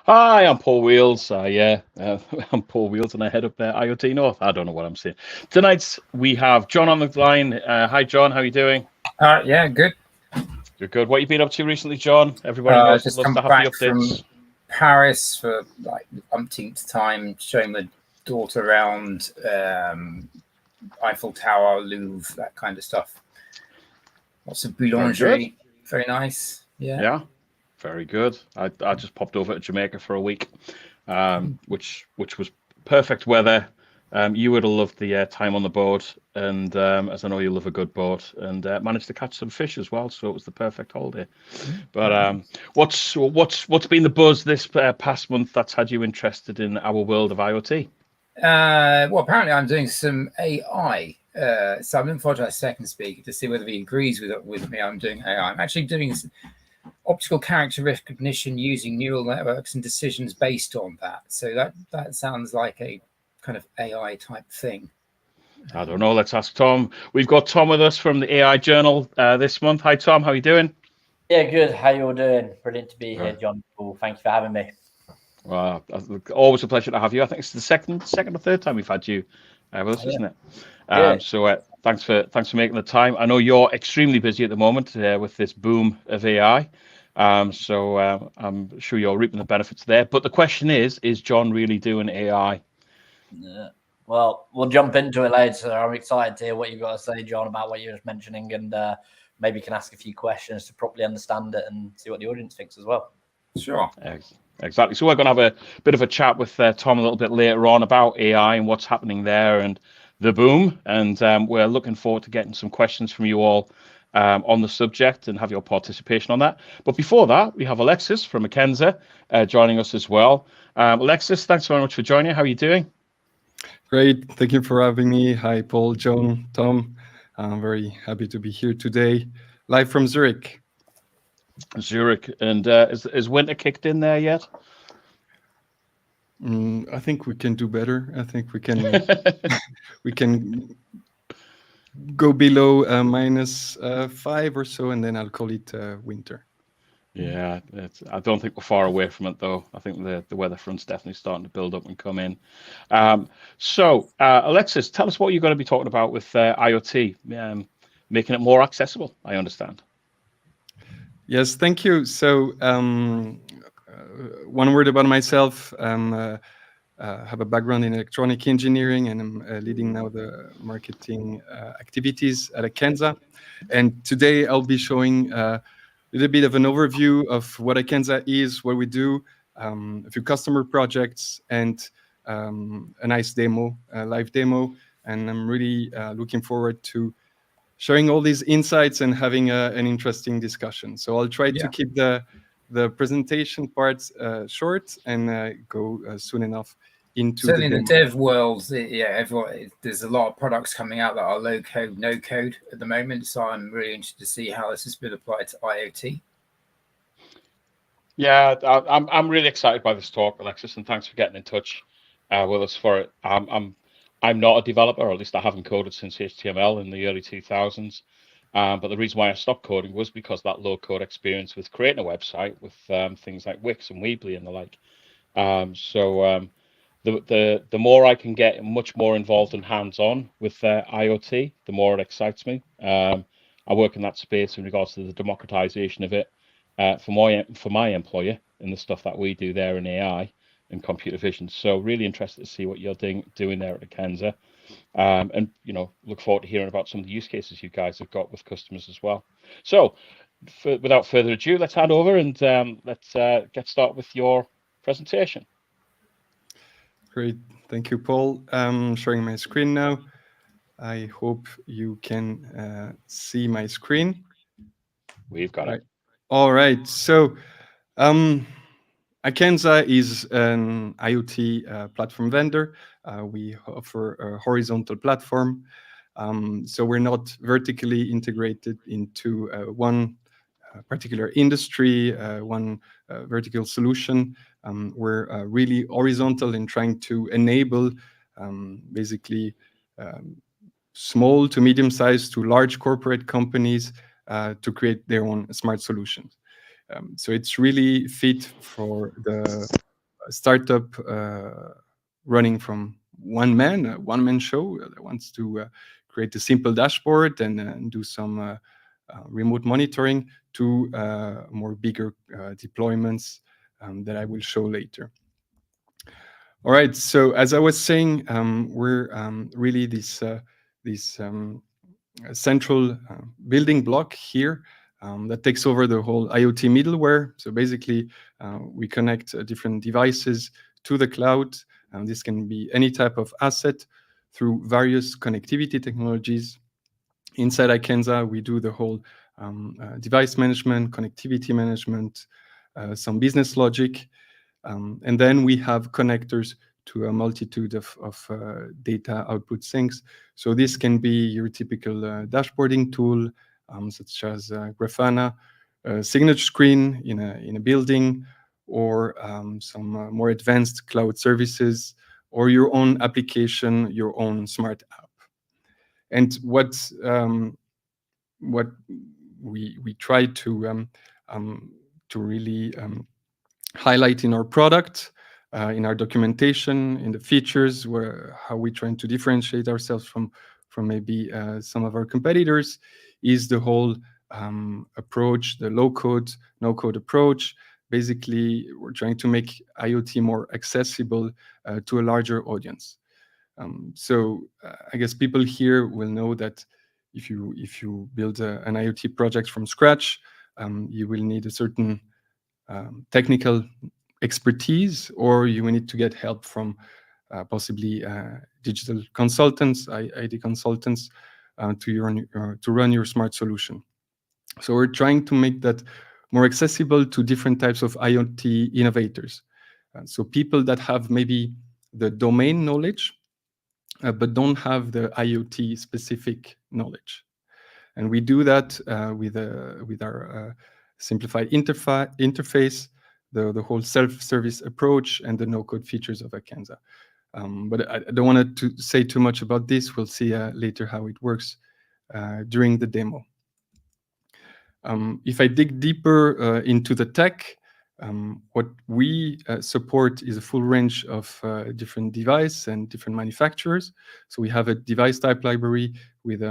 Hi, I'm Paul Wheels. I'm Paul Wheels, and I head up IoT North. I don't know what I'm saying. Tonight we have John on the line. Hi, John. How are you doing? Yeah, good. You're good. What have you been up to recently, John? Everybody loves Just to come have the back updates. from Paris for like umpteenth time, showing my daughter around Eiffel Tower, Louvre, that kind of stuff. Lots of boulangerie. Very nice. Yeah. Yeah, very good. I just popped over to Jamaica for a week, which was perfect weather. You would have loved the time on the boat, and as I know you love a good boat, and managed to catch some fish as well. So it was the perfect holiday. But what's been the buzz this past month that's had you interested in our world of IoT? Well, apparently I'm doing some AI. So I'm looking forward to our second speaker to see whether he agrees with me. I'm doing AI. I'm actually doing optical character recognition using neural networks and decisions based on that. So that sounds like a kind of AI type thing. I don't know. Let's ask Tom. We've got Tom with us from the AI Journal this month. Hi, Tom. How are you doing? Yeah, good. How you all doing? Brilliant to be here, John. Paul. Thank you for having me. Well, always a pleasure to have you. I think it's the second or third time we've had you with us, isn't it? So thanks for making the time. I know you're extremely busy at the moment with this boom of AI. So I'm sure you're reaping the benefits there. But the question is John really doing AI? Yeah. Well, we'll jump into it later. I'm excited to hear what you've got to say, John, about what you were mentioning, and maybe can ask a few questions to properly understand it and see what the audience thinks as well. Sure. Exactly. So we're going to have a bit of a chat with Tom a little bit later on about AI and what's happening there and the boom. And we're looking forward to getting some questions from you all on the subject and have your participation on that. But before that, we have Alexis from Akenza joining us as well. Alexis, thanks very much for joining. How are you doing? Great. Thank you for having me. Hi, Paul, John, Tom. I'm very happy to be here today, live from Zurich. Zurich. And is winter kicked in there yet? I think we can do better. I think we can we can go below -5 or so, and then I'll call it winter. Yeah, I don't think we're far away from it, though. I think the weather front's definitely starting to build up and come in. So, Alexis, tell us what you're going to be talking about with IoT, making it more accessible, I understand. Yes, thank you. So, one word about myself. Have a background in electronic engineering, and I'm leading now the marketing activities at Akenza. And today I'll be showing a little bit of an overview of what Akenza is, what we do, a few customer projects, and a nice demo, a live demo. And I'm really looking forward to sharing all these insights and having an interesting discussion. So I'll try to keep the presentation parts short and go soon enough into certainly in the dev world. There's a lot of products coming out that are low code, no code at the moment. So I'm really interested to see how this has been applied to IoT. Yeah, I'm really excited by this talk, Alexis, and thanks for getting in touch with us for it. I'm not a developer, or at least I haven't coded since HTML in the early 2000s. But the reason why I stopped coding was because that low code experience with creating a website with things like Wix and Weebly and the like. The more I can get much more involved and hands-on with IoT, the more it excites me. I work in that space in regards to the democratization of it for my employer in the stuff that we do there in AI and computer vision. So really interested to see what you're doing there at Akenza. And look forward to hearing about some of the use cases you guys have got with customers as well. So without further ado, let's hand over and let's get started with your presentation. Great. Thank you, Paul. I'm sharing my screen now. I hope you can see my screen. We've got it. All right. So Akenza is an IoT platform vendor. We offer a horizontal platform. So we're not vertically integrated into one particular industry, one vertical solution. We're really horizontal in trying to enable basically small to medium-sized to large corporate companies to create their own smart solutions. So it's really fit for the startup running from one man show that wants to create a simple dashboard and do some remote monitoring to more bigger deployments that I will show later. All right, so as I was saying, we're really this central building block here that takes over the whole IoT middleware. So basically, we connect different devices to the cloud. This can be any type of asset through various connectivity technologies. Inside Akenza, we do the whole device management, connectivity management, some business logic, and then we have connectors to a multitude of data output sinks. So this can be your typical dashboarding tool, such as Grafana, a signature screen in a building, or some more advanced cloud services, or your own application, your own smart app. And what we try to really highlight in our product, in our documentation, in the features, how we're trying to differentiate ourselves from maybe some of our competitors, is the whole approach, the low-code, no-code approach. Basically, we're trying to make IoT more accessible to a larger audience. So I guess people here will know that if you build an IoT project from scratch, you will need a certain technical expertise, or you will need to get help from possibly digital consultants, ID consultants, to run your smart solution. So we're trying to make that more accessible to different types of IoT innovators. So people that have maybe the domain knowledge, but don't have the IoT specific knowledge. And we do that with our simplified interface, the whole self-service approach, and the no-code features of Akenza. But I don't want to say too much about this. We'll see later how it works during the demo. If I dig deeper into the tech, what we support is a full range of different devices and different manufacturers. So we have a device type library with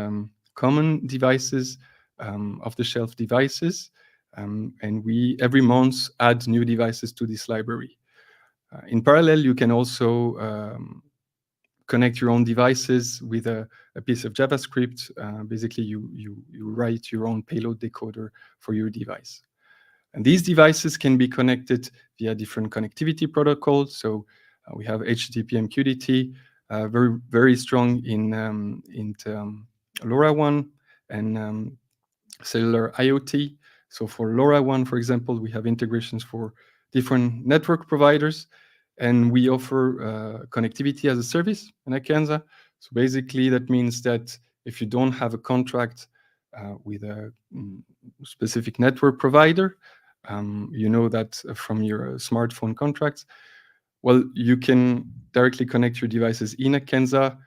common devices, off-the-shelf devices, and we every month add new devices to this library. In parallel, you can also connect your own devices with a piece of JavaScript. Basically, you write your own payload decoder for your device. And these devices can be connected via different connectivity protocols. So we have HTTP MQTT, very, very strong in LoRaWAN and cellular IoT. So for LoRaWAN, for example, we have integrations for different network providers, and we offer connectivity as a service in Akenza. So basically, that means that if you don't have a contract with a specific network provider, you know that from your smartphone contracts, well, you can directly connect your devices in Akenza,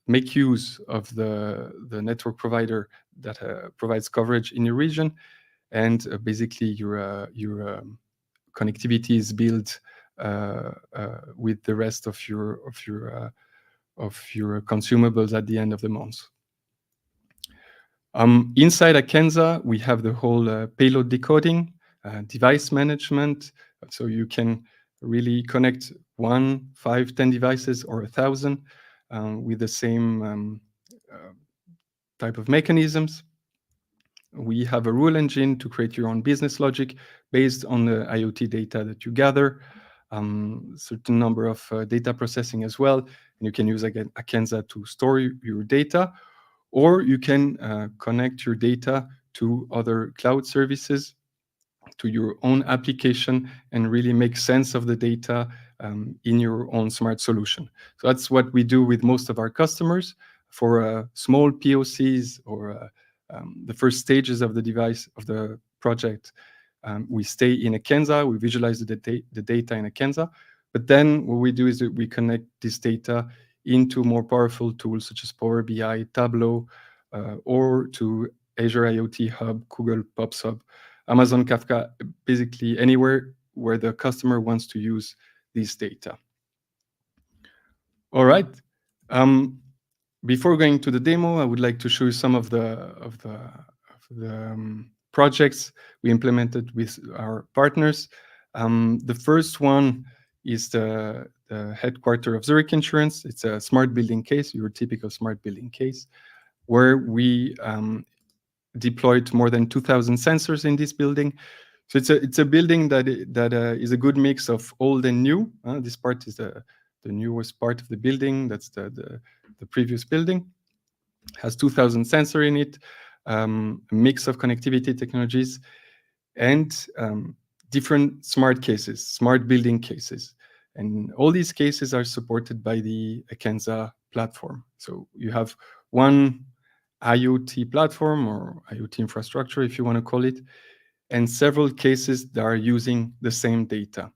make use of the network provider that provides coverage in your region, and basically your connectivity is built with the rest of your consumables at the end of the month. Inside Akenza, we have the whole payload decoding, device management. So you can really connect 1, 5, 10 devices or 1,000 with the same type of mechanisms. We have a rule engine to create your own business logic based on the IoT data that you gather, certain number of data processing as well. And you can use, again, Akenza to store your data, or you can connect your data to other cloud services, to your own application, and really make sense of the data in your own smart solution. So that's what we do with most of our customers. For small POCs or the first stages of the device of the project, we stay in Akenza, we visualize the data in Akenza, but then what we do is that we connect this data into more powerful tools such as Power BI, Tableau, or to Azure IoT Hub, Google POPS Hub, Amazon Kafka, basically anywhere where the customer wants to use this data. All right. Before going to the demo, I would like to show you some of the projects we implemented with our partners. The first one is the headquarter of Zurich Insurance. It's a smart building case, your typical smart building case, where we deployed more than 2,000 sensors in this building. So it's a building that is a good mix of old and new. This part is the newest part of the building. That's the previous building. Has 2,000 sensors in it, a mix of connectivity technologies, and different smart cases, smart building cases. And all these cases are supported by the Akenza platform. So you have one IoT platform or IoT infrastructure, if you want to call it, and several cases that are using the same data.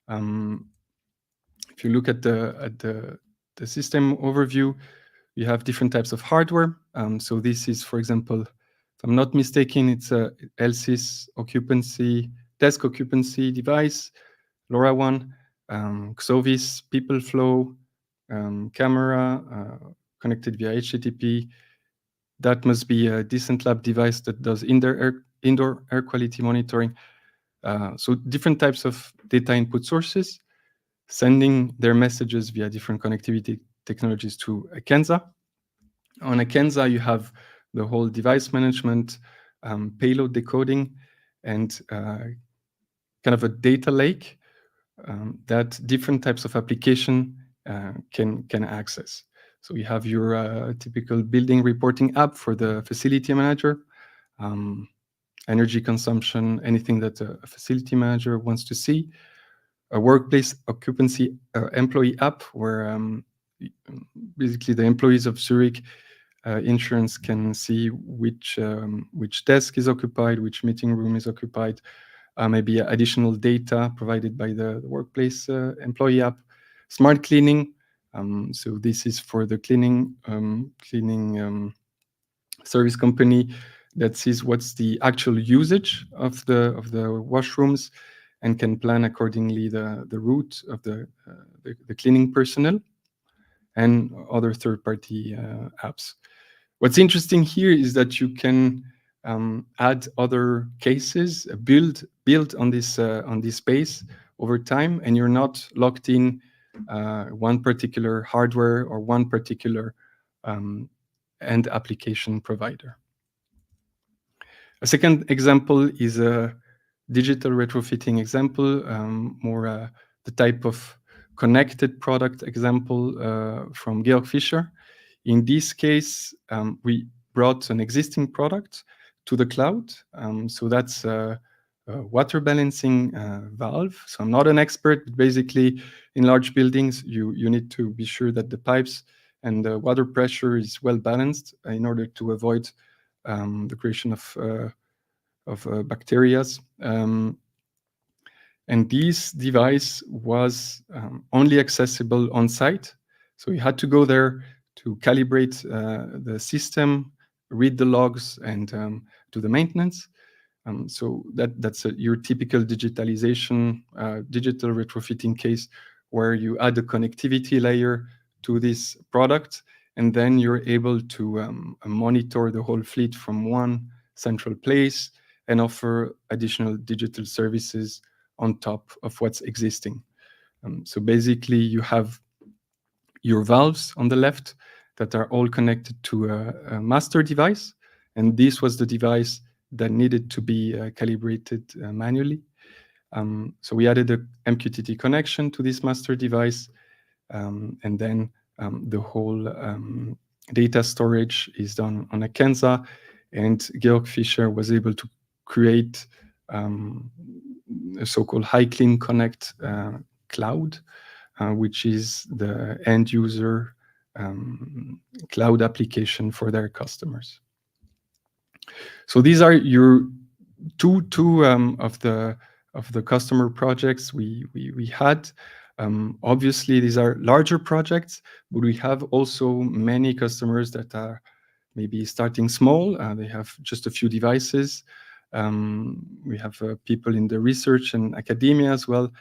If you look at the system overview, you have different types of hardware. So this is, for example, if I'm not mistaken, it's a LSYS occupancy, desk occupancy device, LoRaWAN, Xovis, PeopleFlow, camera, connected via HTTP. That must be a decent lab device that does indoor air quality monitoring. So different types of data input sources, sending their messages via different connectivity technologies to Akenza. On Akenza, you have the whole device management, payload decoding, and kind of a data lake that different types of application can access. So you have your typical building reporting app for the facility manager, energy consumption, anything that a facility manager wants to see. A workplace occupancy employee app where basically the employees of Zurich Insurance can see which desk is occupied, which meeting room is occupied, maybe additional data provided by the workplace employee app. Smart cleaning. So this is for the cleaning service company that sees what's the actual usage of the washrooms and can plan accordingly the route of the cleaning personnel, and other third-party apps. What's interesting here is that you can add other cases, build on this space over time, and you're not locked in one particular hardware or one particular end application provider. A second example is a digital retrofitting example, more the type of connected product example from Georg Fischer. In this case, we brought an existing product to the cloud. So that's a water balancing valve. So I'm not an expert, but basically in large buildings, you need to be sure that the pipes and the water pressure is well balanced in order to avoid the creation of bacteria. And this device was only accessible on site. So you had to go there to calibrate the system, read the logs, and do the maintenance. So that's your typical digitalization, digital retrofitting case, where you add a connectivity layer to this product, and then you're able to monitor the whole fleet from one central place and offer additional digital services on top of what's existing. So basically, you have your valves on the left that are all connected to a master device, and this was the device that needed to be calibrated manually. So we added a MQTT connection to this master device, and then the whole data storage is done on Akenza, and Georg Fischer was able to create a so-called HiClean Connect cloud, which is the end user cloud application for their customers. So these are your two of the customer projects we had. Obviously, these are larger projects, but we have also many customers that are maybe starting small. They have just a few devices. We have people in the research and academia as well,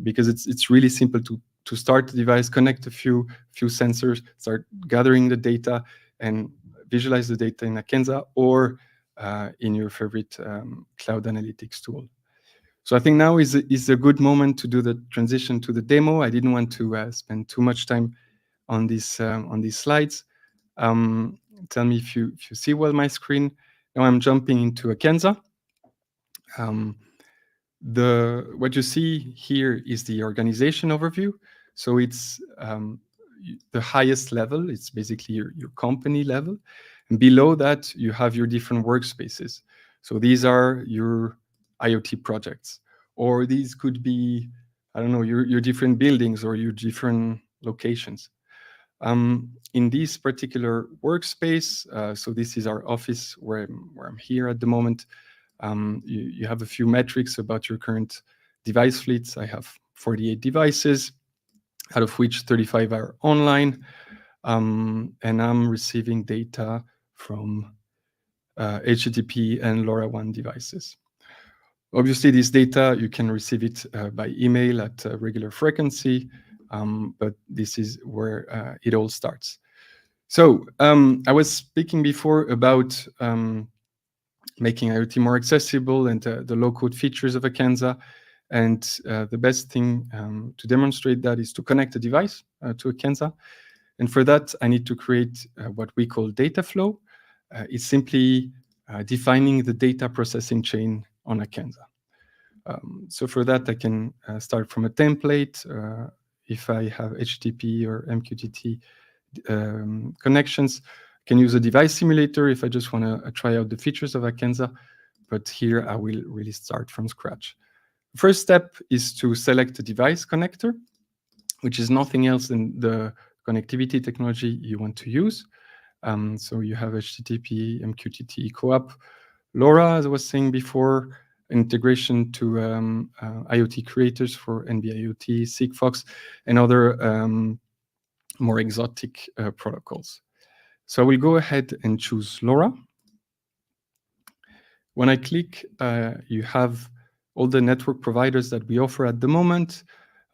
because it's really simple to start the device, connect a few sensors, start gathering the data, and visualize the data in Akenza or in your favorite cloud analytics tool. So I think now is a good moment to do the transition to the demo. I didn't want to spend too much time on these slides. Tell me if you see well my screen. Now I'm jumping into Akenza. What you see here is the organization overview. So it's the highest level. It's basically your company level. And below that, you have your different workspaces. So these are your IoT projects, or these could be, I don't know, your different buildings or your different locations. In this particular workspace, so this is our office where I'm here at the moment. You have a few metrics about your current device fleets. I have 48 devices, out of which 35 are online, and I'm receiving data from HTTP and LoRaWAN devices. Obviously, this data, you can receive it by email at a regular frequency, but this is where it all starts. So I was speaking before about making IoT more accessible and the low-code features of Akenza. And the best thing to demonstrate that is to connect a device to Akenza. And for that, I need to create what we call data flow. It's simply defining the data processing chain on Akenza. So for that, I can start from a template. If I have HTTP or MQTT connections, I can use a device simulator if I just want to try out the features of Akenza. But here, I will really start from scratch. The first step is to select a device connector, which is nothing else than the connectivity technology you want to use. So you have HTTP, MQTT, CoAP, LoRa, as I was saying before, integration to IoT creators for NB-IoT, Sigfox, and other more exotic protocols. So I will go ahead and choose LoRa. When I click, you have all the network providers that we offer at the moment.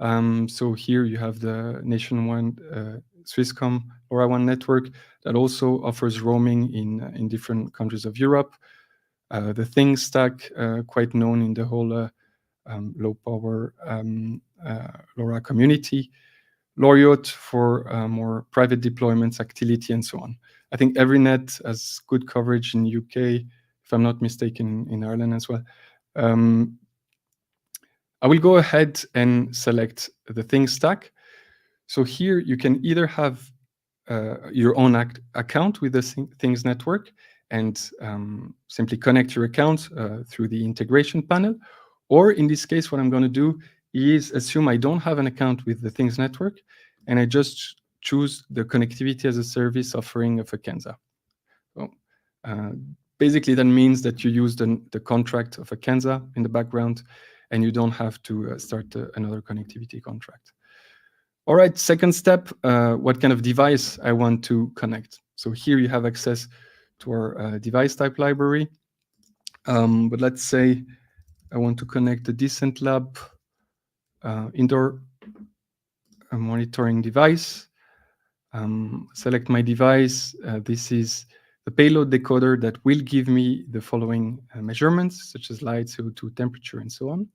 So here you have the nationwide Swisscom LoRaWAN network that also offers roaming in different countries of Europe. The Things stack, quite known in the whole low power LoRa community. Loriot for more private deployments, Actility, and so on. I think every net has good coverage in UK, if I'm not mistaken, in Ireland as well. I will go ahead and select the Things stack. So here you can either have your own account with the Things network and simply connect your account through the integration panel. Or in this case, what I'm going to do is assume I don't have an account with the Things network, and I just choose the connectivity as a service offering of Akenza. So, basically, that means that you use the contract of Akenza in the background, and you don't have to start another connectivity contract. All right, second step, what kind of device I want to connect. So here you have access to our device type library. But let's say I want to connect a Decent Lab indoor monitoring device. Select my device. This is the payload decoder that will give me the following measurements, such as light, CO2, temperature, and so on.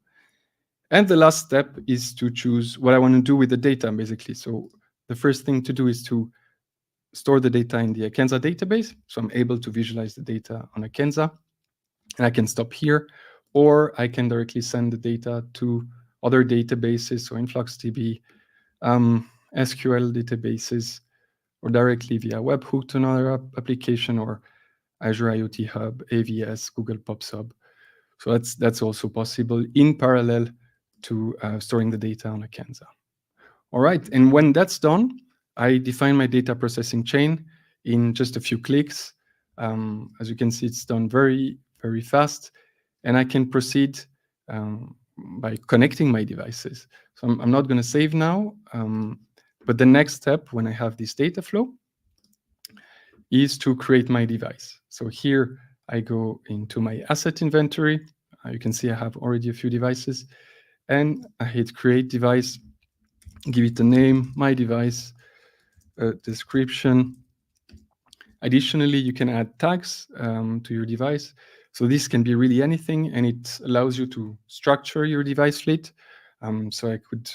And the last step is to choose what I want to do with the data, basically. So the first thing to do is to store the data in the Akenza database. So I'm able to visualize the data on Akenza. And I can stop here, or I can directly send the data to other databases, so InfluxDB, SQL databases, or directly via webhook to another application, or Azure IoT Hub, AVS, Google PubSub. So that's also possible in parallel to storing the data on Akenza. All right, and when that's done, I define my data processing chain in just a few clicks. As you can see, it's done very, very fast, and I can proceed by connecting my devices. So I'm not going to save now, but the next step when I have this data flow is to create my device. So here I go into my asset inventory. You can see I have already a few devices, and I hit create device, give it a name, my device, a description. Additionally, you can add tags to your device. So this can be really anything, and it allows you to structure your device fleet. So I could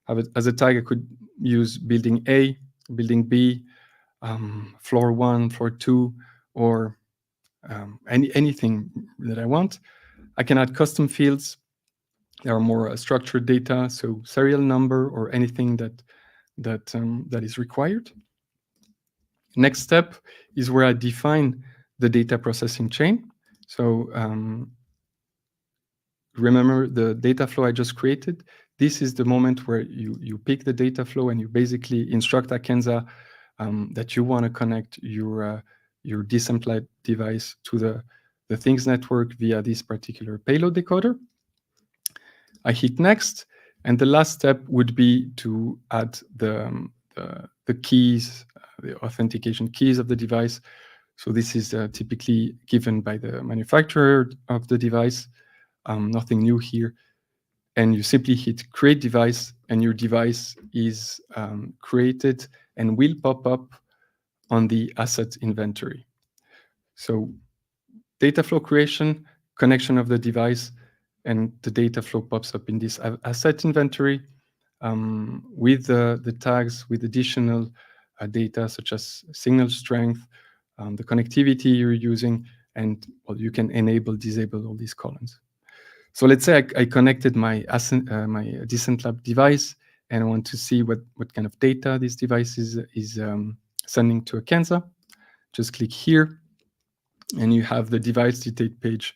have it as a tag. I could use building A, building B, floor 1, floor 2, or anything that I want. I can add custom fields. There are more structured data, so serial number or anything that is required. Next step is where I define the data processing chain. So remember the data flow I just created. This is the moment where you pick the data flow and you basically instruct Akenza that you want to connect your decentralized device to the things network via this particular payload decoder. I hit next, and the last step would be to add the keys, the authentication keys of the device. So this is typically given by the manufacturer of the device. Nothing new here. And you simply hit create device, and your device is created and will pop up on the asset inventory. So data flow creation, connection of the device, and the data flow pops up in this asset inventory with the tags, with additional data such as signal strength, the connectivity you're using, and well, you can enable, disable all these columns. So let's say I connected my Decent Lab device, and I want to see what kind of data this device is sending to Akenza. Just click here, and you have the device detail page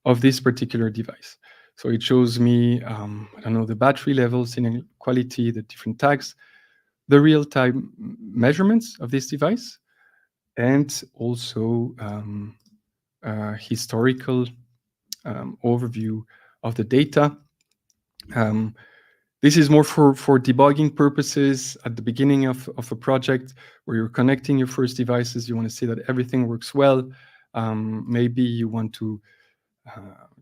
of this particular device. So it shows me, I don't know, the battery level, signal quality, the different tags, the real-time measurements of this device, and also historical overview of the data. This is more for debugging purposes at the beginning of a project where you're connecting your first devices. You want to see that everything works well. Maybe you want to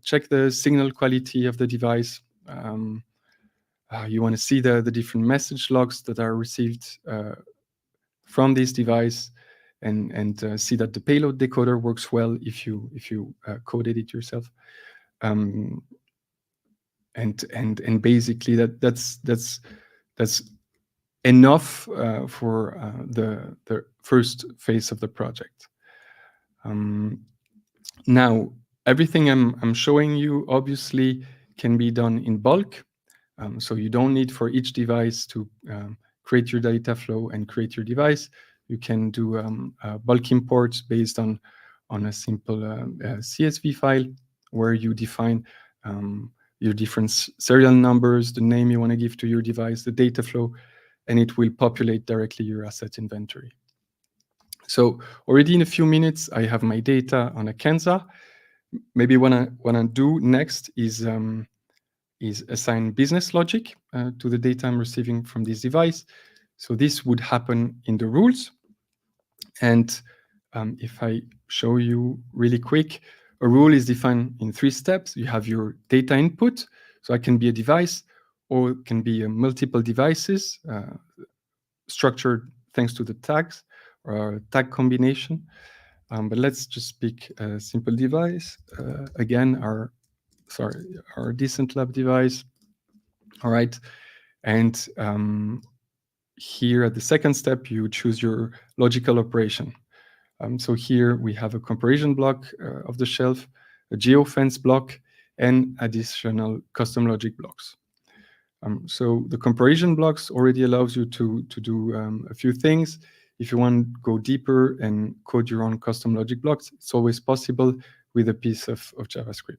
check the signal quality of the device. You want to see the different message logs that are received from this device, and see that the payload decoder works well if you coded it yourself. And basically that's enough for the first phase of the project. Now, everything I'm showing you obviously can be done in bulk. So you don't need for each device to create your data flow and create your device. You can do bulk imports based on a simple CSV file where you define your different serial numbers, the name you want to give to your device, the data flow, and it will populate directly your asset inventory. So already in a few minutes, I have my data on Akenza. Maybe what I do next is assign business logic to the data I'm receiving from this device. So this would happen in the rules. And if I show you really quick, a rule is defined in 3 steps. You have your data input. So it can be a device, or it can be multiple devices structured thanks to the tags or tag combination. But let's just pick a simple device. Again, our Decent Lab device. All right. And here at the second step, you choose your logical operation. So here we have a comparison block of the shelf, a geofence block, and additional custom logic blocks. So the comparison blocks already allows you to do a few things. If you want to go deeper and code your own custom logic blocks, it's always possible with a piece of JavaScript.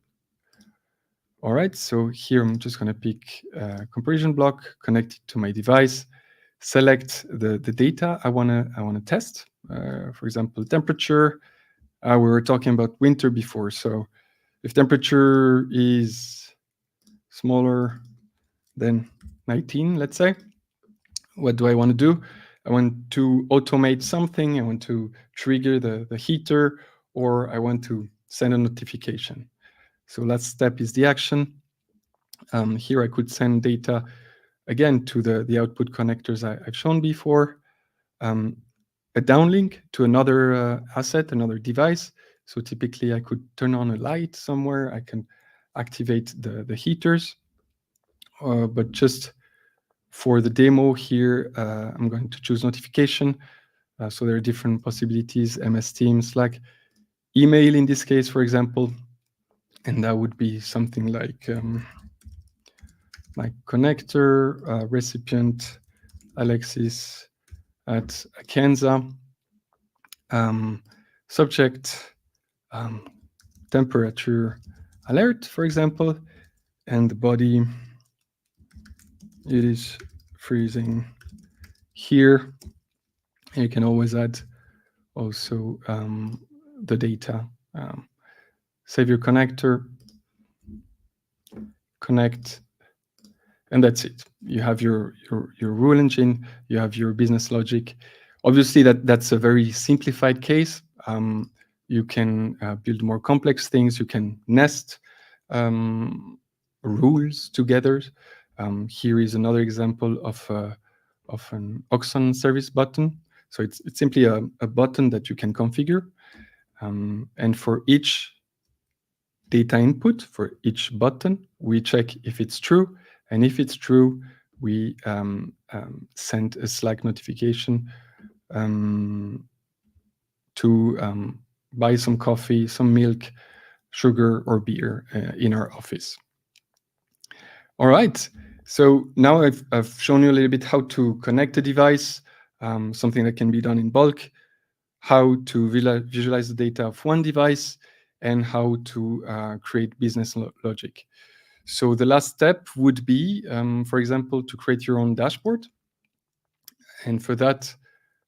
All right, so here I'm just going to pick a comparison block, connect it to my device, select the data I want to test. For example, temperature. We were talking about winter before, so if temperature is smaller than 19, let's say, what do I want to do? I want to automate something. I want to trigger the heater, or I want to send a notification. So last step is the action. Here I could send data again to the output connectors I've shown before, a downlink to another asset, another device. So typically I could turn on a light somewhere, I can activate the heaters, but just for the demo here, I'm going to choose notification. So there are different possibilities, MS Teams, Slack, email in this case, for example, and that would be something like my connector, recipient, Alexis at Akenza, subject, temperature alert, for example, and the body, it is freezing here. And you can always add also the data. Save your connector, connect, and that's it. You have your rule engine, you have your business logic. Obviously, that's a very simplified case. You can build more complex things. You can nest rules together. Here is another example of an Oxon service button. So it's simply a button that you can configure. And for each data input, for each button, we check if it's true. And if it's true, we send a Slack notification to buy some coffee, some milk, sugar, or beer in our office. All right. So now I've shown you a little bit how to connect a device, something that can be done in bulk, how to visualize the data of one device, and how to create business logic. So the last step would be, for example, to create your own dashboard. And for that,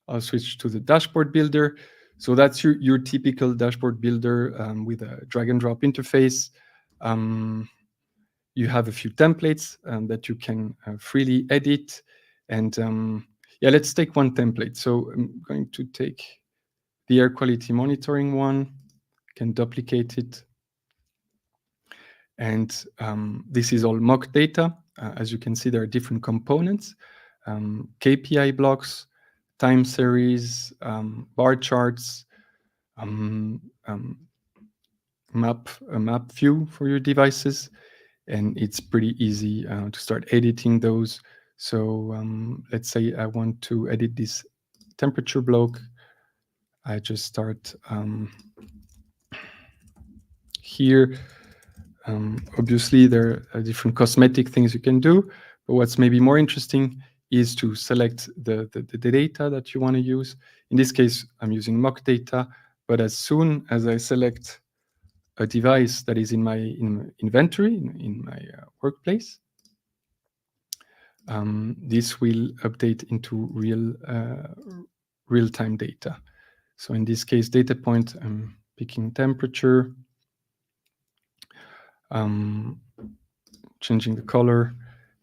I'll switch to the dashboard builder. So that's your typical dashboard builder with a drag and drop interface. You have a few templates that you can freely edit. And yeah, let's take one template. So I'm going to take the air quality monitoring one, can duplicate it. And this is all mock data. As you can see, there are different components, KPI blocks, time series, bar charts, map view for your devices. And it's pretty easy to start editing those. So let's say I want to edit this temperature block. I just start here. Obviously, there are different cosmetic things you can do, but what's maybe more interesting is to select the data that you want to use. In this case, I'm using mock data, but as soon as I select a device that is in my inventory, in my workplace, this will update into real-time data. So in this case, data point, I'm picking temperature, changing the color,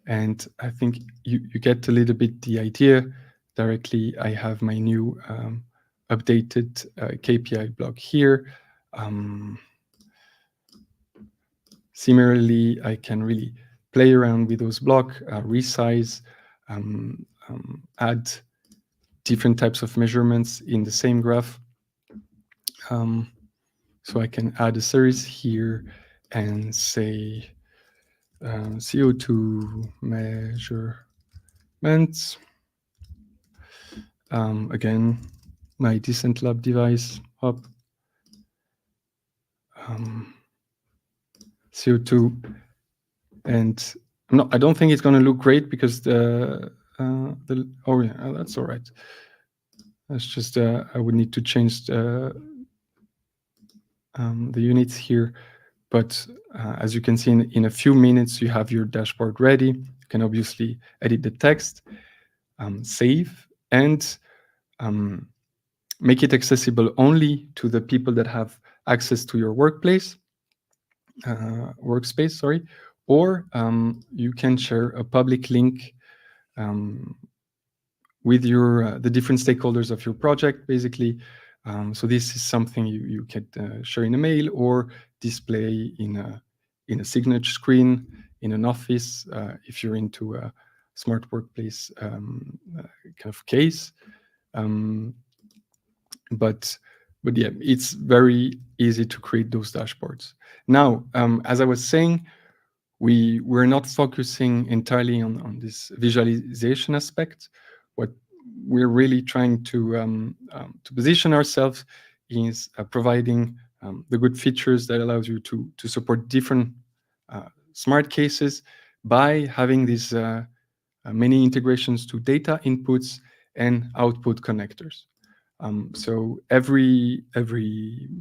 and I think you get a little bit the idea. Directly, I have my new updated KPI block here. Similarly, I can really play around with those blocks, resize, add different types of measurements in the same graph. So I can add a series here and say CO2 measurements. Again, my Decent Lab device, up. CO2, and I don't think it's going to look great because oh yeah, that's all right. That's just I would need to change the units here, but as you can see, in a few minutes you have your dashboard ready. You can obviously edit the text, save, and make it accessible only to the people that have access to your workspace, or you can share a public link with the different stakeholders of your project, basically, So this is something you can share in a mail or display in a signature screen in an office if you're into a smart workplace kind of case. But yeah, it's very easy to create those dashboards. Now, as I was saying, we're not focusing entirely on this visualization aspect. What we're really trying to position ourselves is providing the good features that allows you to support different smart cases by having these many integrations to data inputs and output connectors. So every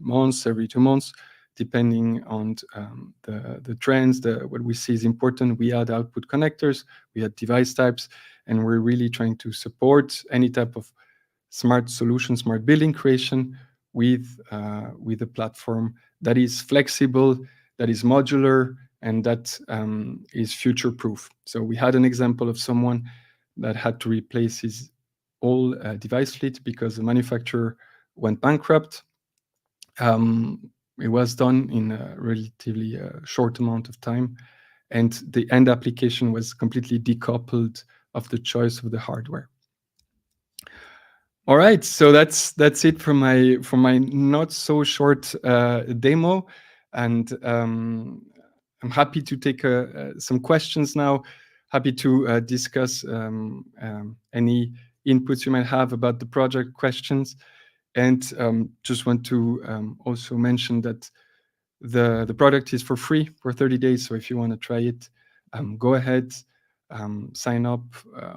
month, every 2 months, depending on the trends, what we see is important, we add output connectors, we add device types, and we're really trying to support any type of smart solution, smart building creation with a platform that is flexible, that is modular, and that is future-proof. So we had an example of someone that had to replace his whole device fleet because the manufacturer went bankrupt. It was done in a relatively short amount of time, and the end application was completely decoupled of the choice of the hardware. All right, so that's it for my not so short demo, and I'm happy to take some questions now. Happy to discuss any inputs you might have about the project, questions, and just want to also mention that the product is for free for 30 days. So if you want to try it, go ahead, sign up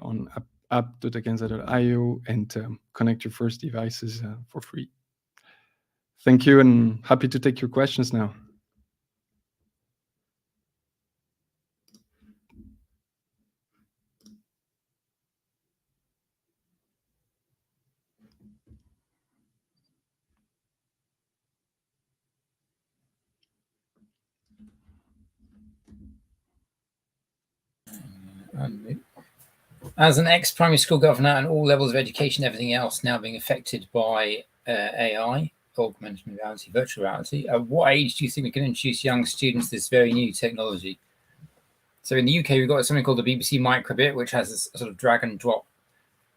on app.akenza.io and connect your first devices for free. Thank you, and happy to take your questions now. As an ex-primary school governor and all levels of education, everything else now being affected by AI, augmented reality, virtual reality, at what age do you think we can introduce young students to this very new technology? So in the UK, we've got something called the BBC Microbit, which has a sort of drag and drop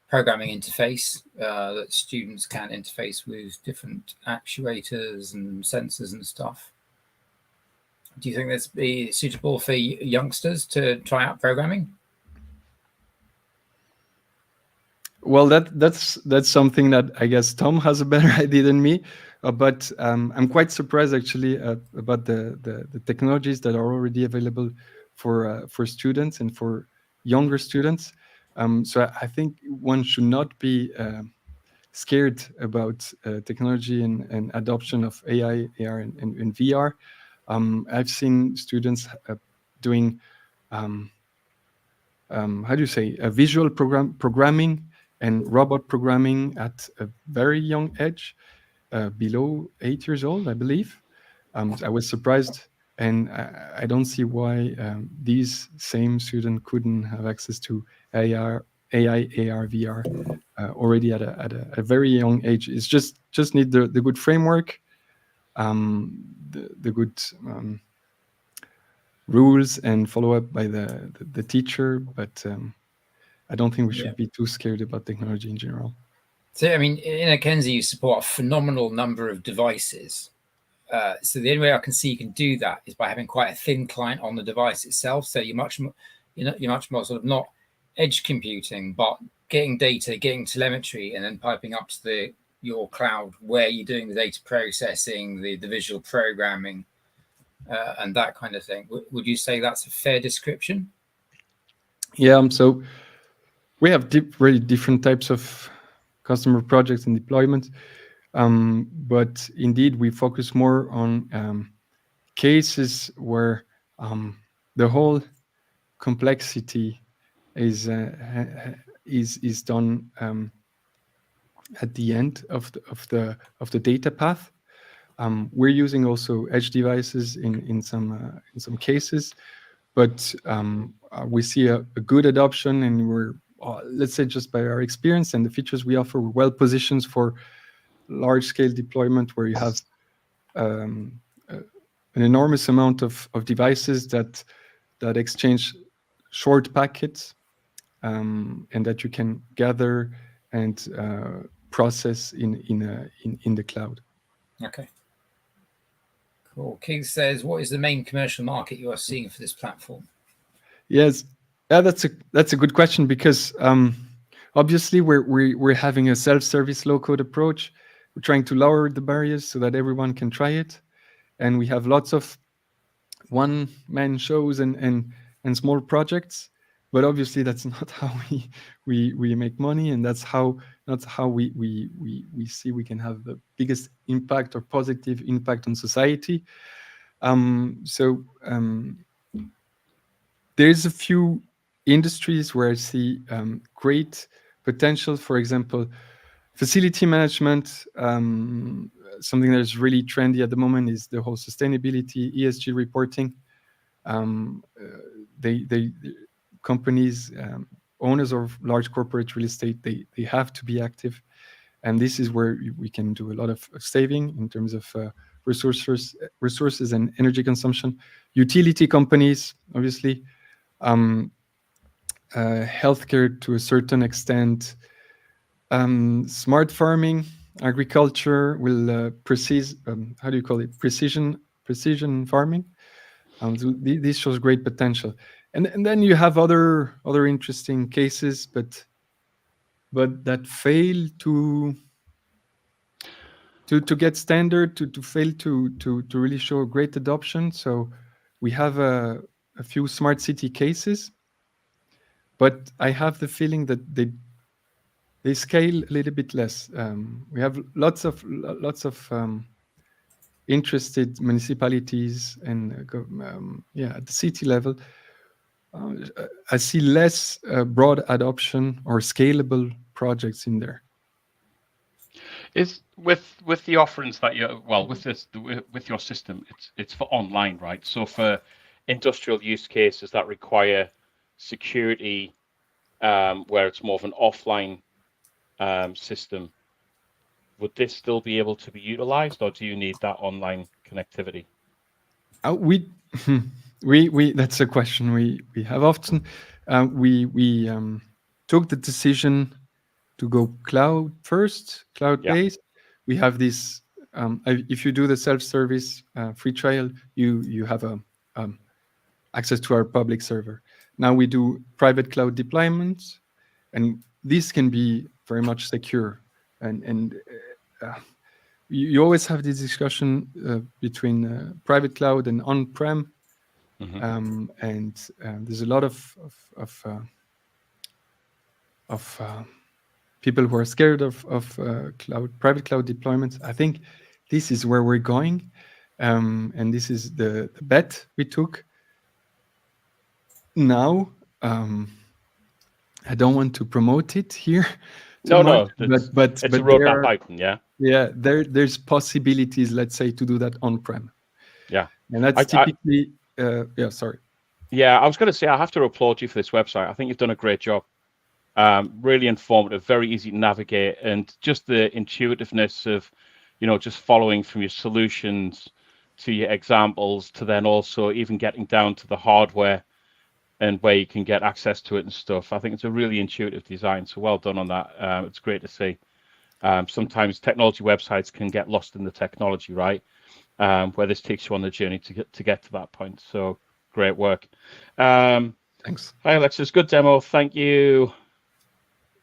programming interface that students can interface with different actuators and sensors and stuff. Do you think this be suitable for youngsters to try out programming? Well, that's something that I guess Tom has a better idea than me, but I'm quite surprised actually about the technologies that are already available for students and for younger students. So I think one should not be scared about technology and adoption of AI, AR, and VR. I've seen students doing how do you say visual programming and robot programming at a very young age, below 8 years old, I believe. I was surprised, and I don't see why these same students couldn't have access to AI, AR, VR already at a very young age. It's just need the good framework, the good rules, and follow up by the teacher, but I don't think we should be too scared about technology in general. So, I mean, in Akenza, you support a phenomenal number of devices. So the only way I can see you can do that is by having quite a thin client on the device itself. So you're much more sort of not edge computing, but getting data, getting telemetry, and then piping up to your cloud where you're doing the data processing, the visual programming, and that kind of thing. Would you say that's a fair description? Yeah. So we have really different types of customer projects and deployments, but indeed we focus more on cases where the whole complexity is done at the end of the data path. We're using also edge devices in some cases, but we see a good adoption, and we're let's say just by our experience and the features we offer, we're well positioned for large-scale deployment where you have an enormous amount of devices that exchange short packets, and that you can gather and process in the cloud. Okay. Cool. King says, what is the main commercial market you are seeing for this platform? Yes, that's a good question, because obviously we're having a self-service low-code approach. We're trying to lower the barriers so that everyone can try it, and we have lots of one-man shows and small projects. But obviously that's not how we make money, and that's not how we see we can have the biggest impact or positive impact on society. There's a few industries where I see great potential. For example, facility management. Something that is really trendy at the moment is the whole sustainability, ESG reporting. Companies, owners of large corporate real estate, they have to be active, and this is where we can do a lot of saving in terms of resources and energy consumption. Utility companies, obviously, healthcare to a certain extent, smart farming, agriculture will precision farming. So this shows great potential, and then you have other interesting cases, but that fail to get standard, to fail to really show great adoption. So we have a few smart city cases, but I have the feeling that they scale a little bit less. We have lots of interested municipalities and at the city level. I see less broad adoption or scalable projects in there. Is with the offerings that with your system, it's for online, right? So for industrial use cases that require security, where it's more of an offline system, would this still be able to be utilized, or do you need that online connectivity? We that's a question we have often. We took the decision to go cloud first, cloud-based. Yeah. We have this. If you do the self-service free trial, you have access to our public server. Now we do private cloud deployments, and this can be very much secure. And you always have this discussion between private cloud and on-prem, and there's a lot of people who are scared of private cloud deployments. I think this is where we're going, and this is the bet we took. Now, I don't want to promote it here. No, but it's a roadmap item, yeah. Yeah, there's possibilities, let's say, to do that on-prem. Yeah, and that's typically. Sorry. Yeah, I was going to say I have to applaud you for this website. I think you've done a great job. Really informative, very easy to navigate, and just the intuitiveness of, just following from your solutions to your examples to then also even getting down to the hardware and where you can get access to it and stuff. I think it's a really intuitive design, so well done on that. It's great to see. Sometimes technology websites can get lost in the technology, right? Where this takes you on the journey to get to that point. So great work. Thanks. Hi, Alexis. Good demo. Thank you.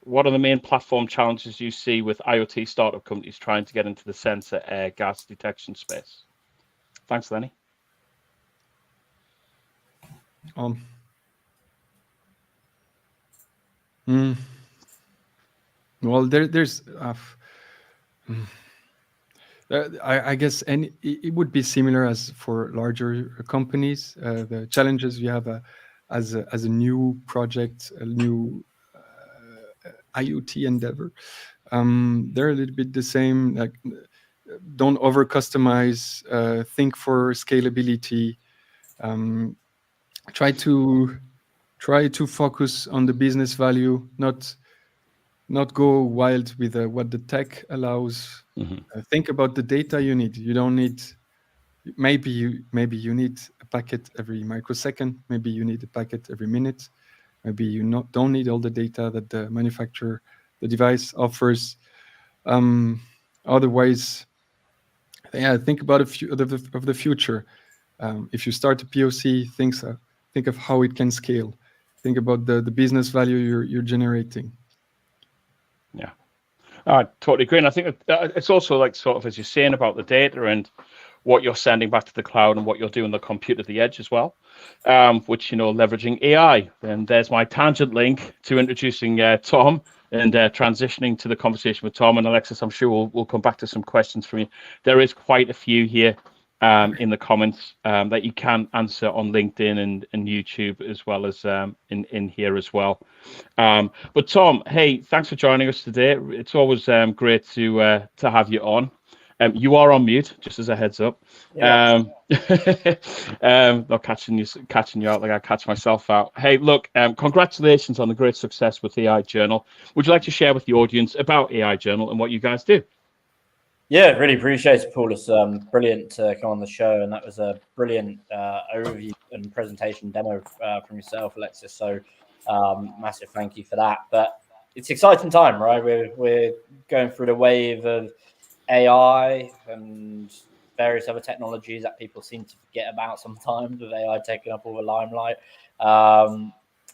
What are the main platform challenges you see with IoT startup companies trying to get into the sensor, air, gas detection space? Thanks, Lenny. Well, there's. I guess it would be similar as for larger companies. The challenges you have as a new project, a new IoT endeavor, they're a little bit the same. Like, don't over customize. Think for scalability. Try to focus on the business value, not not go wild with what the tech allows. Think about the data you need. You don't need, maybe you need a packet every microsecond. Maybe you need a packet every minute. Maybe you don't need all the data that the manufacturer, the device offers. Otherwise, yeah, think about of the future. If you start a POC, think of how it can scale. Think about the business value you're generating. Yeah, I totally agree. And I think it's also like sort of, as you're saying about the data and what you're sending back to the cloud and what you're doing the compute at the edge as well, which, leveraging AI. And there's my tangent link to introducing Tom and transitioning to the conversation with Tom and Alexis. I'm sure we'll come back to some questions from you. There is quite a few here in the comments that you can answer on LinkedIn and YouTube, as well as in here as well. But Tom, hey, thanks for joining us today. It's always great to have you on. You are on mute, just as a heads up. Yeah. Not catching you out like I catch myself out. Hey, look, congratulations on the great success with AI Journal. Would you like to share with the audience about AI Journal and what you guys do? Yeah, really appreciate it, Paul. It's brilliant to come on the show, and that was a brilliant overview and presentation demo from yourself, Alexis. So massive thank you for that. But it's exciting time, right? We're going through the wave of AI and various other technologies that people seem to forget about sometimes, with AI taking up all the limelight.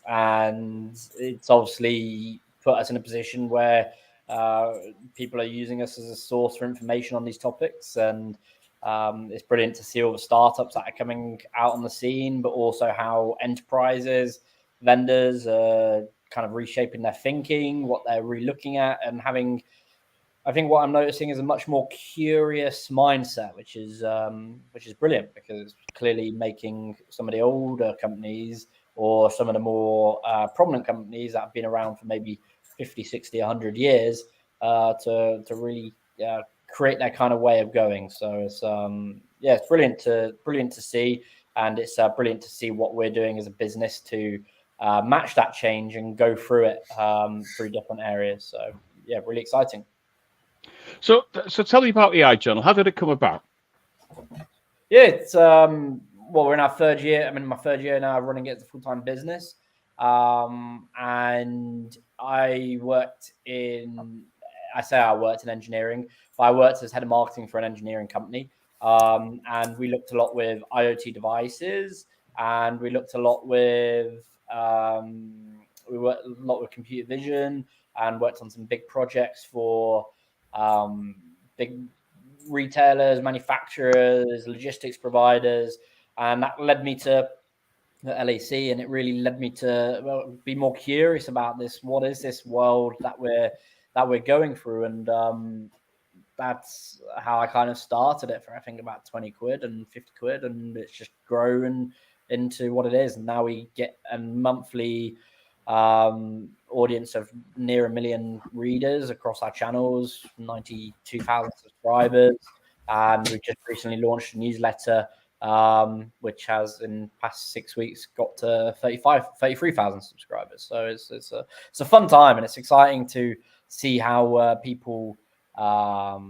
And it's obviously put us in a position where people are using us as a source for information on these topics. And it's brilliant to see all the startups that are coming out on the scene, but also how enterprises, vendors are kind of reshaping their thinking, what they're really looking at, and having, I think what I'm noticing is a much more curious mindset, which is brilliant, because it's clearly making some of the older companies or some of the more prominent companies that have been around for maybe 50, 60, 100 years to really create that kind of way of going. So it's it's brilliant to see, and it's brilliant to see what we're doing as a business to match that change and go through it through different areas. So yeah, really exciting. So tell me about AI Journal. How did it come about? Yeah, it's well, we're in our third year. I'm in my third year now, running it as a full-time business. And I worked in engineering, but I worked as head of marketing for an engineering company. And we looked a lot with IoT devices, and we looked a lot with we worked a lot with computer vision, and worked on some big projects for big retailers, manufacturers, logistics providers, and that led me to the LAC, and it really led me to be more curious about this. What is this world that we're going through? And that's how I kind of started it for, I think, about 20 quid and 50 quid, and it's just grown into what it is. And now we get a monthly audience of near 1 million readers across our channels, 92,000 subscribers, and we just recently launched a newsletter which has in the past 6 weeks got to 33,000 subscribers. So it's a fun time, and it's exciting to see how people are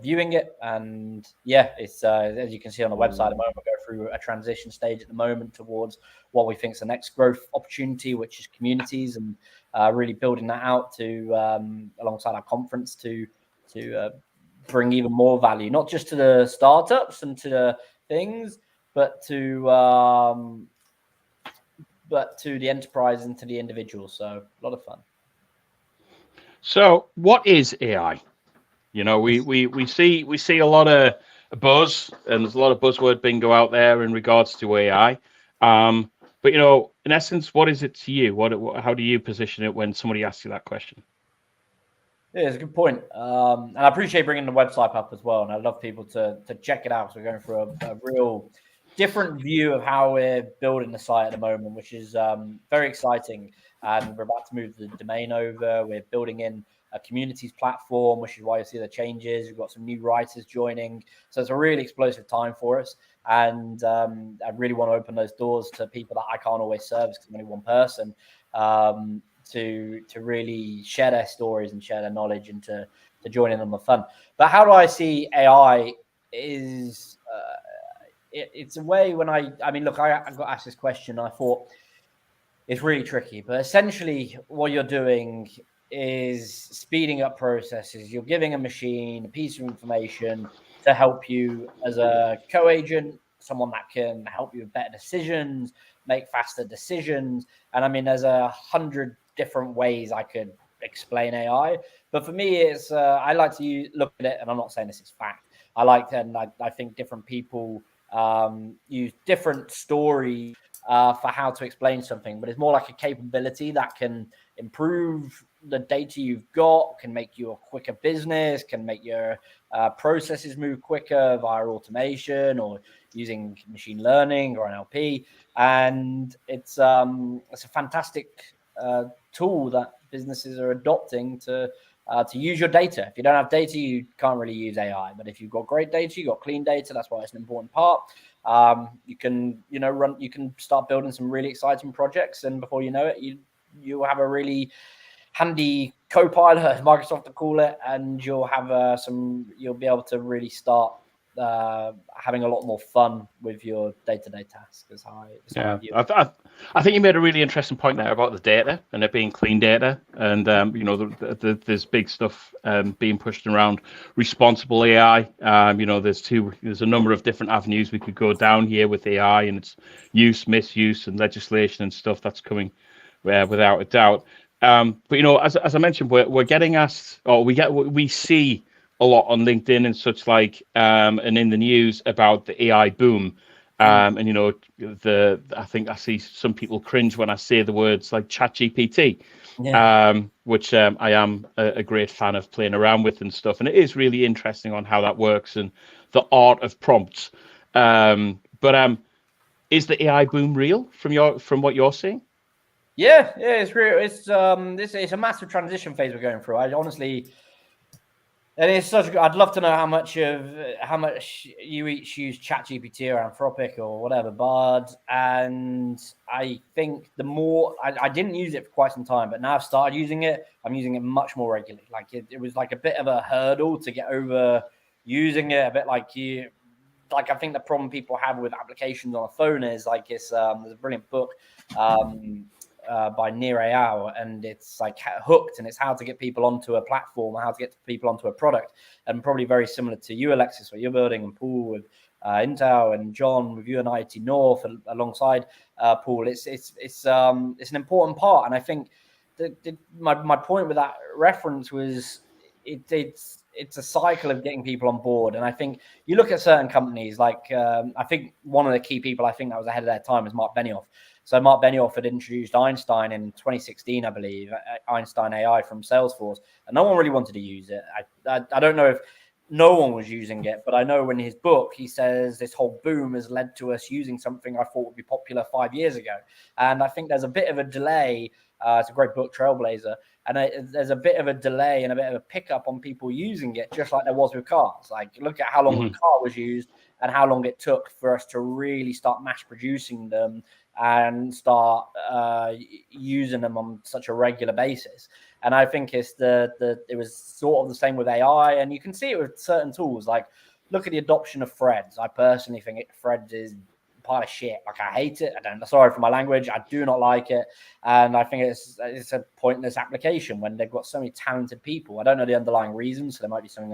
viewing it. And yeah, it's as you can see on the website at the moment, we go through a transition stage at the moment towards what we think is the next growth opportunity, which is communities, and really building that out to alongside our conference to bring even more value, not just to the startups and to the things, but to the enterprise and to the individuals. So a lot of fun. So what is AI? We see a lot of buzz, and there's a lot of buzzword bingo out there in regards to AI. But in essence, what is it to you? How do you position it when somebody asks you that question? Yeah, it's a good point. And I appreciate bringing the website up as well. And I'd love people to check it out, because we're going through a real different view of how we're building the site at the moment, which is very exciting. And we're about to move the domain over. We're building in a communities platform, which is why you see the changes. We've got some new writers joining. So it's a really explosive time for us. And I really want to open those doors to people that I can't always service because I'm only one person. to really share their stories and share their knowledge and to join in on the fun. But how do I see AI is it's a way when I mean, look, I got asked this question. I thought it's really tricky, but essentially what you're doing is speeding up processes. You're giving a machine a piece of information to help you as a co-agent, someone that can help you with better decisions, make faster decisions. And I mean, there's 100 different ways I could explain AI, but for me, it's I like to look at it, and I'm not saying this is fact. I like to, and I think different people use different stories for how to explain something, but it's more like a capability that can improve the data you've got, can make you a quicker business, can make your processes move quicker via automation or using machine learning or NLP. And it's a fantastic tool that businesses are adopting to use your data. If you don't have data, you can't really use AI. But if you've got great data, you've got clean data, that's why it's an important part. You can, you can start building some really exciting projects, and before you know it, you have a really handy co-pilot, as Microsoft to call it, and you'll have you'll be able to really start having a lot more fun with your day-to-day tasks. I think you made a really interesting point there about the data and it being clean data, and there's big stuff being pushed around responsible AI. There's a number of different avenues we could go down here with AI and its use, misuse, and legislation and stuff that's coming without a doubt. But as I mentioned, we're getting asked, or we see a lot on LinkedIn and such like, and in the news about the AI boom. I think I see some people cringe when I say the words like ChatGPT, which I am a great fan of playing around with and stuff. And it is really interesting on how that works and the art of prompts. But is the AI boom real from what you're seeing? Yeah, it's real. It's a massive transition phase we're going through. I honestly. And it's such. I'd love to know how much you each use ChatGPT or Anthropic or whatever, Bard. And I think the more I didn't use it for quite some time, but now I've started using it. I'm using it much more regularly. Like it was like a bit of a hurdle to get over using it. A bit like I think the problem people have with applications on a phone is like there's a brilliant book. By Nir Eyal, and it's like Hooked, and it's how to get people onto a platform, how to get people onto a product, and probably very similar to you, Alexis, what you're building, and Paul with Intel, and John with you and IoT North alongside Paul. It's an important part, and I think my point with that reference was it's a cycle of getting people on board, and I think you look at certain companies like I think one of the key people I think that was ahead of their time is Mark Benioff. So Mark Benioff had introduced Einstein in 2016, I believe, Einstein AI from Salesforce, and no one really wanted to use it. I don't know if no one was using it, but I know in his book, he says this whole boom has led to us using something I thought would be popular 5 years ago. And I think there's a bit of a delay. It's a great book, Trailblazer. And there's a bit of a delay and a bit of a pickup on people using it, just like there was with cars. Like, look at how long the car was used and how long it took for us to really start mass producing them and start using them on such a regular basis. And I think it was sort of the same with AI, and you can see it with certain tools. Like, look at the adoption of Threads. I personally think Threads is a pile of shit. Like, I hate it. Sorry for my language. I do not like it, and I think it's a pointless application when they've got so many talented people. I don't know the underlying reasons, so there might be something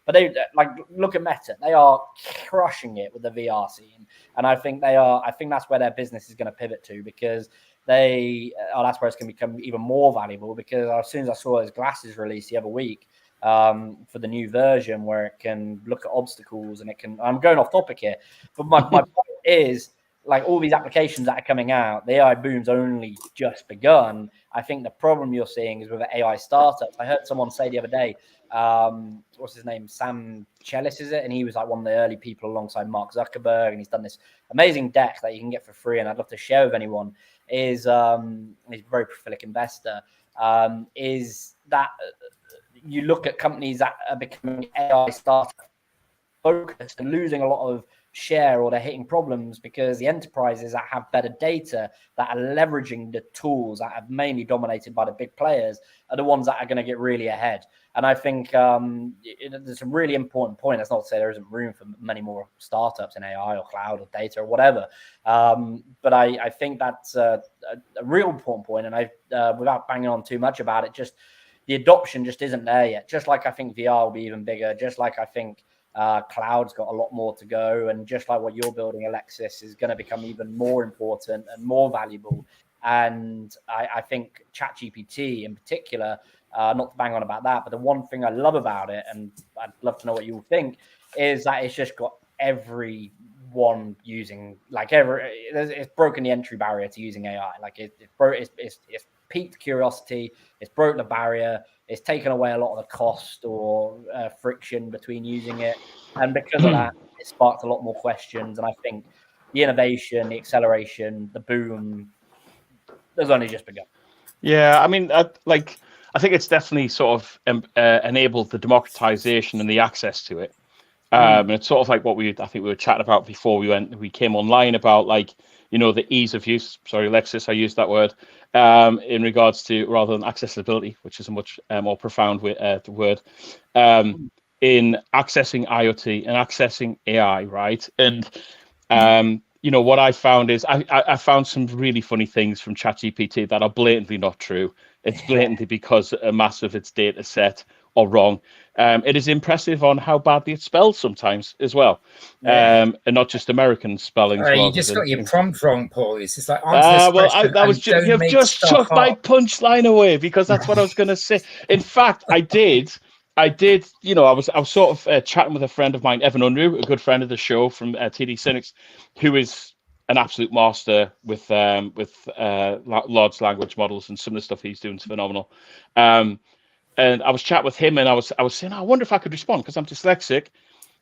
but they like look at Meta. They are crushing it with the VR scene, and I think that's where their business is going to pivot to, because that's where it's going to become even more valuable, because as soon as I saw those glasses released the other week for the new version where it can look at obstacles and I'm going off topic here, but my point is, like, all these applications that are coming out, the AI boom's only just begun. I think the problem you're seeing is with the AI startups. I heard someone say the other day, what's his name? Sam Chellis, is it? And he was like one of the early people alongside Mark Zuckerberg, and he's done this amazing deck that you can get for free, and I'd love to share with anyone. He's a very prolific investor. Is that you look at companies that are becoming AI startup focused and losing a lot of share or they're hitting problems because the enterprises that have better data, that are leveraging the tools that are mainly dominated by the big players, are the ones that are going to get really ahead. And I think there's a really important point. That's not to say there isn't room for many more startups in AI or cloud or data or whatever. But I think that's a real important point. And without banging on too much about it, just the adoption just isn't there yet. Just like I think VR will be even bigger. Just like I think cloud's got a lot more to go. And just like what you're building, Alexis, is going to become even more important and more valuable. And I think ChatGPT in particular, not to bang on about that, but the one thing I love about it, and I'd love to know what you think, is that it's just got everyone using, like it's broken the entry barrier to using AI. Like it's piqued curiosity, it's broke the barrier, it's taken away a lot of the cost or friction between using it, and because of that, it sparked a lot more questions. And I think the innovation, the acceleration, the boom, there's only just begun. Yeah, I mean, I think it's definitely sort of enabled the democratization and the access to it. And it's sort of like what I think we were chatting about before we came online about, like, the ease of use. Sorry, Alexis, I used that word in regards to, rather than accessibility, which is a much more profound word, in accessing IoT and accessing AI, right? And what I found is I found some really funny things from ChatGPT that are blatantly not true. It's blatantly because a mass of its data set are wrong. It is impressive on how badly it's spelled sometimes as well, and not just American spellings. You just got your prompt wrong, Paul. It's just like you've just took my punchline away, because that's what I was going to say. In fact, I did. I was sort of chatting with a friend of mine, Evan Unruh, a good friend of the show from TD Cynics, who is an absolute master with large language models, and some of the stuff he's doing is phenomenal. And I was chatting with him, and I was saying, I wonder if I could respond, because I'm dyslexic,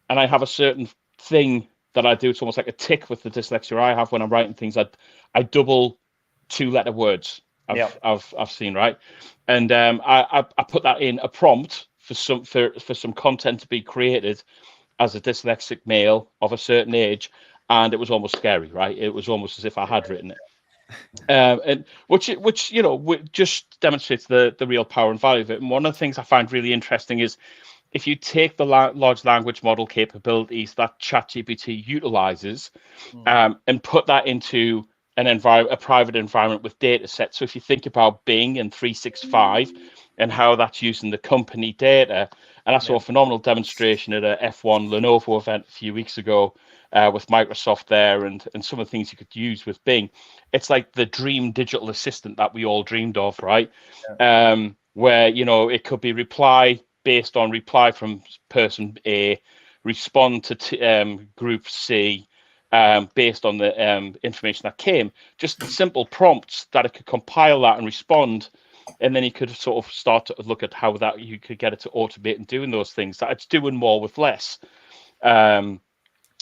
and I have a certain thing that I do. It's almost like a tick with the dyslexia I have when I'm writing things. I double 2-letter words. I've seen, right, and I put that in a prompt for some content to be created as a dyslexic male of a certain age, and it was almost scary, right? It was almost as if I had written it. And which just demonstrates the real power and value of it. And one of the things I find really interesting is, if you take the large language model capabilities that ChatGPT utilizes, and put that into a private environment with data sets. So if you think about Bing and 365 and how that's using the company data, and I saw a phenomenal demonstration at a F1 Lenovo event a few weeks ago, with Microsoft there, and some of the things you could use with Bing. It's like the dream digital assistant that we all dreamed of, right? Where it could be reply based on reply from person A, respond to group C, based on the information that came. Just simple prompts that it could compile that and respond, and then you could sort of start to look at how that you could get it to automate and doing those things. That it's doing more with less.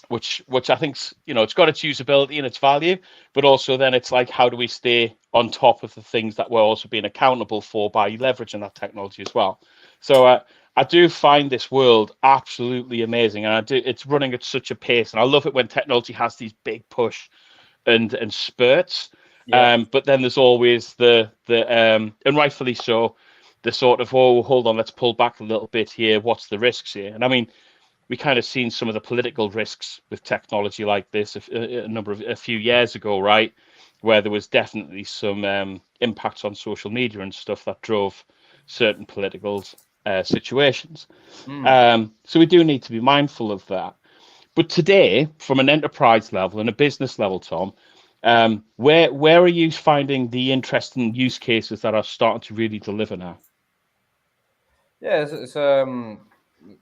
Which I think, it's got its usability and its value, but also then it's like, how do we stay on top of the things that we're also being accountable for by leveraging that technology as well? So I do find this world absolutely amazing, and it's running at such a pace, and I love it when technology has these big push and spurts. But then there's always the and rightfully so, the sort of, oh, hold on, let's pull back a little bit here. What's the risks here? And I mean, we kind of seen some of the political risks with technology like this a few years ago, right? Where there was definitely some impacts on social media and stuff that drove certain political situations. So we do need to be mindful of that. But today, from an enterprise level and a business level, Tom, where are you finding the interesting use cases that are starting to really deliver now? Yeah,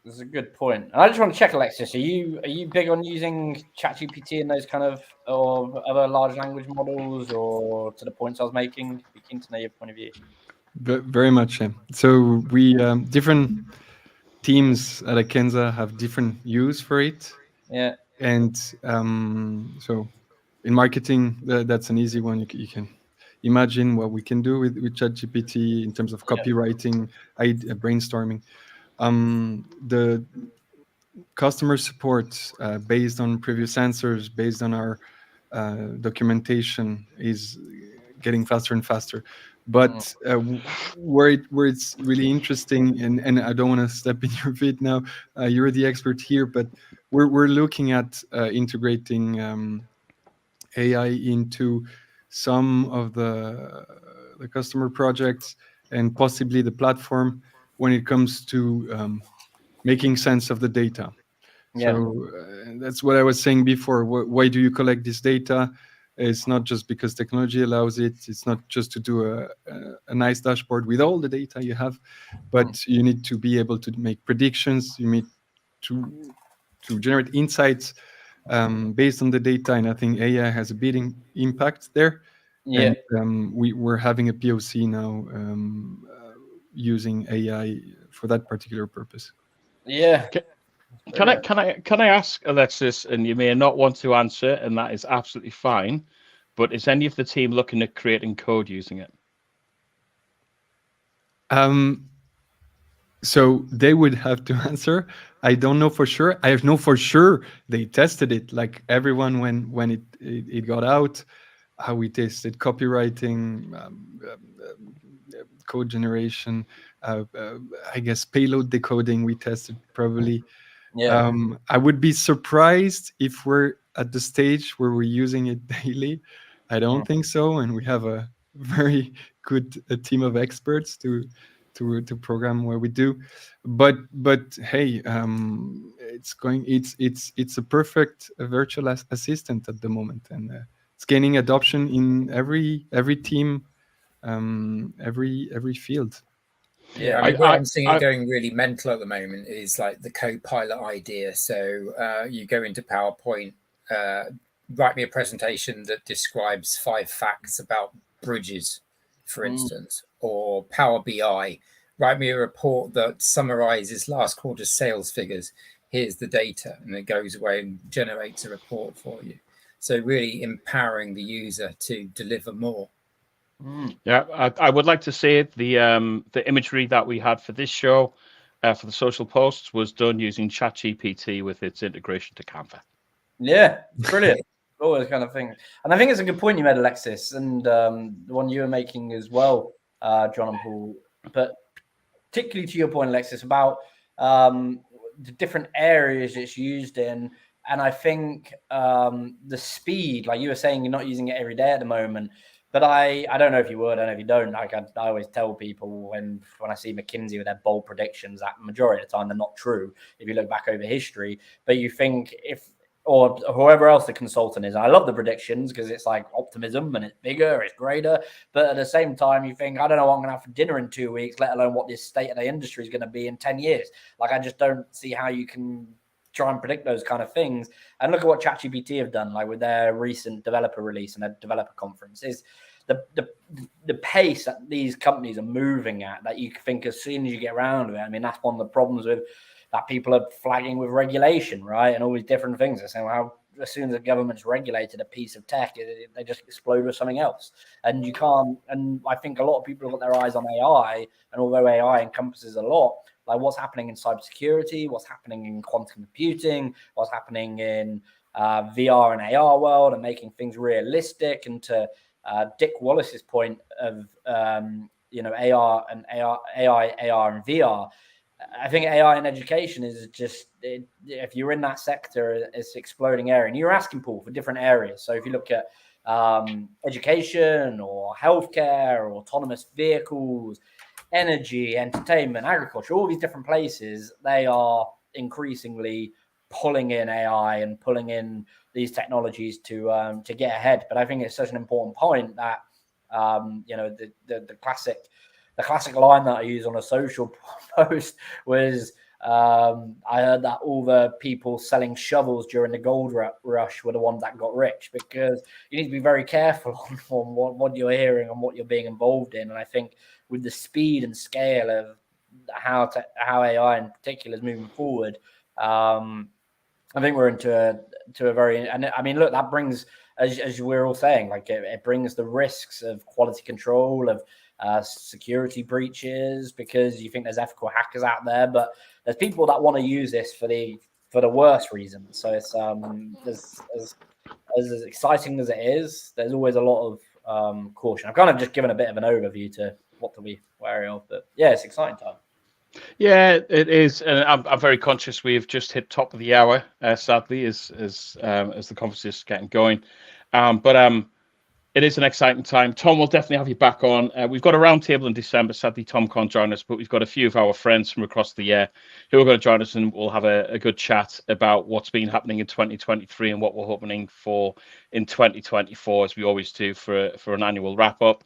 it's a good point. And I just want to check, Alexis, are you big on using ChatGPT and those kind of, or other large language models, or to the points I was making? Be keen to know your point of view. Very much. So we different teams at Akenza have different use for it. Yeah. And so in marketing, that's an easy one. You can imagine what we can do with ChatGPT in terms of copywriting, brainstorming. customer support based on previous answers, based on our documentation, is getting faster and faster. But where it's really interesting, and I don't want to step in your feet now, you're the expert here, but we're looking at integrating AI into some of the customer projects and possibly the platform when it comes to making sense of the data. Yeah. So that's what I was saying before. Why do you collect this data? It's not just because technology allows it. It's not just to do a nice dashboard with all the data you have, but you need to be able to make predictions. You need to generate insights based on the data. And I think AI has a big impact there. Yeah. And we're having a POC now using AI for that particular purpose. Yeah. Can I ask, Alexis, and you may not want to answer, and that is absolutely fine, but is any of the team looking at creating code using it? So they would have to answer. I don't know for sure. I know for sure they tested it, like everyone when it got out. How we tested copywriting, code generation, I guess payload decoding we tested probably. Yeah. I would be surprised if we're at the stage where we're using it daily. I don't think so, and we have a very good team of experts to program where we do. But hey, it's a perfect virtual assistant at the moment, and it's gaining adoption in every team, every field. Yeah, I mean, where I'm seeing it going really mental at the moment is like the co-pilot idea. So you go into PowerPoint, write me a presentation that describes 5 facts about bridges, for instance, or Power BI, write me a report that summarizes last quarter's sales figures. Here's the data, and it goes away and generates a report for you. So really empowering the user to deliver more. Yeah, I would like to say the imagery that we had for this show, for the social posts, was done using ChatGPT with its integration to Canva. Yeah, brilliant. All those kind of things. And I think it's a good point you made, Alexis, and the one you were making as well, John and Paul. But particularly to your point, Alexis, about the different areas it's used in. And I think the speed, like you were saying, you're not using it every day at the moment. But I don't know if you would, I don't know if you don't. Like I always tell people when I see McKinsey with their bold predictions, that majority of the time they're not true if you look back over history. But you think or whoever else the consultant is. I love the predictions because it's like optimism and it's bigger, it's greater. But at the same time, you think, I don't know what I'm going to have for dinner in 2 weeks, let alone what this state of the industry is going to be in 10 years. Like, I just don't see how you can try and predict those kind of things. And look at what ChatGPT have done, like with their recent developer release and a developer conference, is the pace that these companies are moving at, that you think as soon as you get around to it. I mean, that's one of the problems with that people are flagging with regulation, right? And all these different things. They're saying, well, as soon as the government's regulated a piece of tech, they just explode with something else. And you can't, and I think a lot of people have got their eyes on AI, and although AI encompasses a lot, like what's happening in cybersecurity, what's happening in quantum computing, what's happening in VR and AR world, and making things realistic. And to Dick Wallace's point of AR and AI, AR and VR, I think AI in education is just, if you're in that sector, it's exploding area. And you're asking, Paul, for different areas. So if you look at education or healthcare or autonomous vehicles, energy, entertainment, agriculture, all these different places, they are increasingly pulling in AI and pulling in these technologies to get ahead. But I think it's such an important point that the classic line that I use on a social post was, I heard that all the people selling shovels during the gold rush were the ones that got rich, because you need to be very careful on what you're hearing and what you're being involved in. And I think with the speed and scale of how AI in particular is moving forward, I think we're into a very, and I mean, look, that brings, as we're all saying, like it brings the risks of quality control, of security breaches, because you think there's ethical hackers out there, but there's people that want to use this for the for the worst reasons. So it's as exciting as it is, there's always a lot of caution. I've kind of just given a bit of an overview to what to be wary of, but yeah, it's exciting time. Yeah, it is, and I'm very conscious we've just hit top of the hour, sadly, as the conference is getting going. But it is an exciting time. Tom will definitely have you back on. We've got a roundtable in December. Sadly, Tom can't join us, but we've got a few of our friends from across the year who are going to join us, and we'll have a good chat about what's been happening in 2023 and what we're hoping for in 2024, as we always do for an annual wrap up.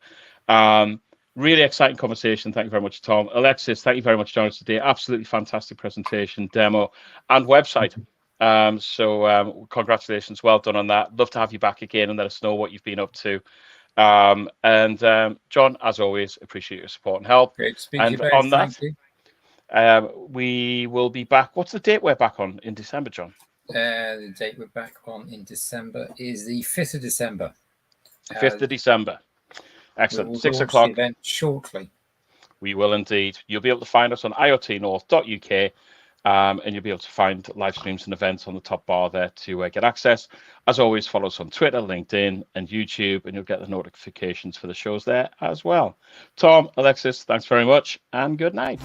Really exciting conversation. Thank you very much, Tom. Alexis, thank you very much for joining us today. Absolutely fantastic presentation, demo, and website. So congratulations, well done on that. Love to have you back again and let us know what you've been up to. And John, as always, appreciate your support and help. Great to speak and to you both. on that, Thank you. we will be back. What's the date we're back on in December, John? The date we're back on in December is the 5th of December. 5th of December. Excellent. We'll 6 o'clock. the event shortly. We will indeed. You'll be able to find us on IoT North.uk. And you'll be able to find live streams and events on the top bar there to get access. As always, follow us on Twitter, LinkedIn, and YouTube, and you'll get the notifications for the shows there as well. Tom, Alexis, thanks very much, and good night.